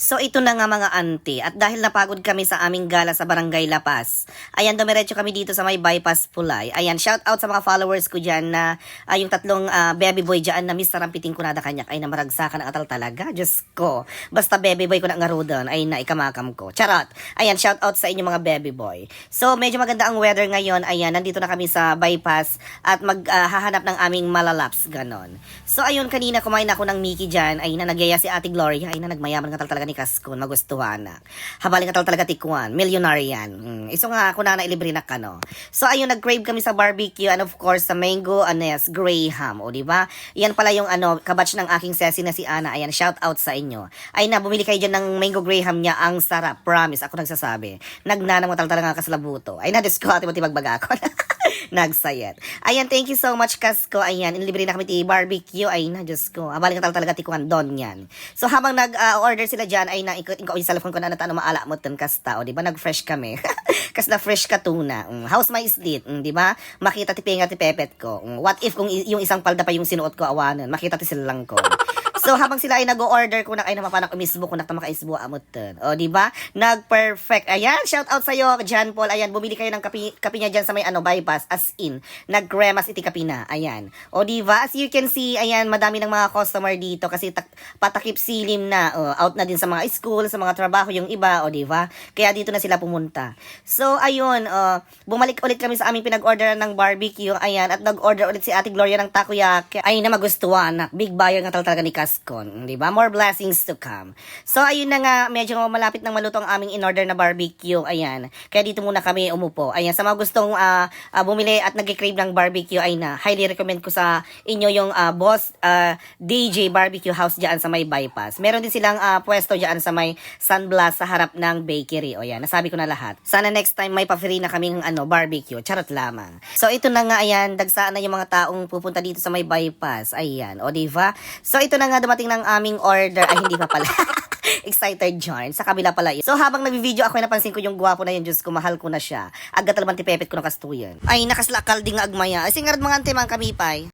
So ito na nga mga auntie, at dahil napagod kami sa aming gala sa Barangay La Paz, ayan dumiretso kami dito sa may bypass Pulay. Ayan, shout out sa mga followers ko dyan na yung tatlong baby boy dyan na Miss Sarampiting kunada kanyak ay namaragsakan ang atal talaga. Diyos ko, basta baby boy ko na ngaro doon ay naikamakam ko. Charot! Ayan, shout out sa inyo mga baby boy. So medyo maganda ang weather ngayon. Ayan, nandito na kami sa bypass at maghahanap ng aming malalaps, ganon. So ayun, kanina kumain ako ng Mickey dyan, ay na nagyaya si Ate Gloria, ay na nagmayaman nga talaga ni Kaskon, magustuhan na. Habaling ka talaga tikuan, millionarian. Iso nga ako na nailibre na kano. So ayun, nag-crave kami sa barbecue and of course sa mango anes graham, o di ba? Yan pala yung kabatch ng aking sesi na si Ana. Ayan, shout out sa inyo. Ay na, bumili kayo dyan ng mango graham niya, ang sarap, promise, ako nagsasabi. Nagnanang mo talaga kasalabuto. Ay na, Diyos ko, ati mo tibagbaga ako. Nagsayat. Ayan, thank you so much, Kasko. Ayan, inilibre na kami ti barbecue. Ay na, Diyos ko. Habaling ka talaga tikuan don yan. So habang nag-order sila dyan, ay na, ikaw yung cellphone ko na natano maala mo tan kasta. O, di ba? Nag-fresh kami. Kas na fresh ka tuna. How's my islit? Di ba? Makita ti penga ti pepet ko. What if kung yung isang palda pa yung sinuot ko awanan? Makita ti silang ko. So habang sila ay nag-order ko na ay namapanak umisbo ko na makaisbo amot ten. O di ba? Nag-perfect. Ayan, shout out sa iyo, John Paul. Ayan, bumili kayo ng kape niya diyan sa may bypass, as in nagremas iti kape na. Ayan. O di ba? As you can see, ayan, madami ng mga customer dito kasi patakip silim na. Out na din sa mga school, sa mga trabaho yung iba, o di ba? Kaya dito na sila pumunta. So ayun, bumalik ulit kami sa aming pinag-orderan ng barbecue. Ayan, at nag-order ulit si Ate Gloria ng takoyaki. Ay na magustuhan. Big buyer nga talaga ni Kaskon, di ba? More blessings to come. So ayun na nga, medyo malapit nang maluto ang aming in-order na barbecue. Ayan. Kaya dito muna kami umupo. Ayan, sa mga gustong bumili at nag-crave ng barbecue, ay na, highly recommend ko sa inyo yung Boss DJ Barbecue House diyan sa may bypass. Meron din silang pwesto diyan sa may Sunblast sa harap ng bakery. O yan, nasabi ko na lahat. Sana next time may pa-free na kaming barbecue. Charot lamang. So ito na nga, ayan, dagsaan na yung mga taong pupunta dito sa may bypass. Ayan, o diba? So ito na nga, dumating ng aming order. Ay, hindi pa pala. Excited John. Sa kabila pala yun. So habang nag-video ako, napansin ko yung gwapo na yun. Diyos ko, mahal ko na siya. Agad talaman tipepet ko na kastuyan. Ay, nakaslakal din nga agmaya. Ay, singarad mga ante mga kamipay.